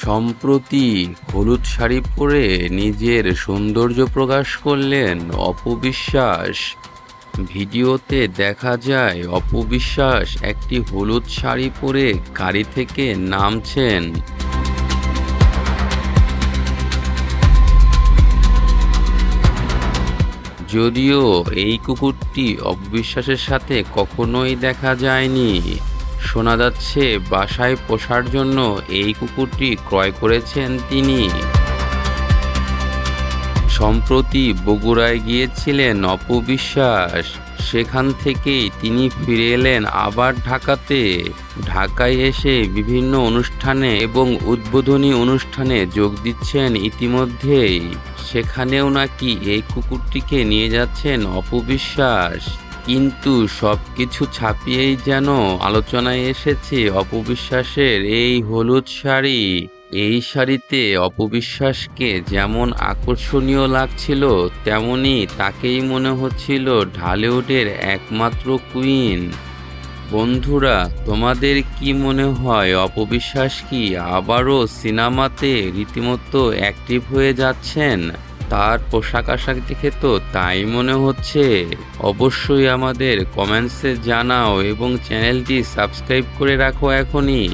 সম্প্রতি হলুদ শাড়ি পরে নিজের সৌন্দর্য প্রকাশ করলেন অপু বিশ্বাস। ভিডিওতে দেখা যায় অপু বিশ্বাস একটি হলুদ শাড়ি পরে গাড়ি থেকে নামছেন। যদিও এই কুকুরটি অপু বিশ্বাসের সাথে কখনোই দেখা যায়নি। শোনা যাচ্ছে বাসায় পোষার জন্য এই কুকুরটি ক্রয় করেছেন তিনি। সম্প্রতি বগুড়ায় গিয়েছিলেন অপু বিশ্বাস। সেখান থেকেই তিনি ফিরে এলেন আবার ঢাকাতে। ঢাকায় এসে বিভিন্ন অনুষ্ঠানে এবং উদ্বোধনী অনুষ্ঠানে যোগ দিচ্ছেন ইতিমধ্যেই। সেখানেও নাকি এই কুকুরটিকে নিয়ে যাচ্ছেন অপু বিশ্বাস। কিন্তু সবকিছু ছাপিয়েই যেন আলোচনায় এসেছে অপু বিশ্বাসের এই হলুদ শাড়ি। এই শাড়িতে অপু বিশ্বাসকে যেমন আকর্ষণীয় লাগছিল, তেমনি তাকেই মনে হচ্ছিল ঢালিউডের একমাত্র কুইন। বন্ধুরা, তোমাদের কি মনে হয় অপু বিশ্বাস কি আবারও সিনেমাতে রীতিমতো অ্যাক্টিভ হয়ে যাচ্ছেন? তার পোশাক আশাক দেখে তো তাই মনে হচ্ছে। অবশ্যই আমাদের কমেন্টসে জানাও এবং চ্যানেলটি সাবস্ক্রাইব করে রাখো এখনই।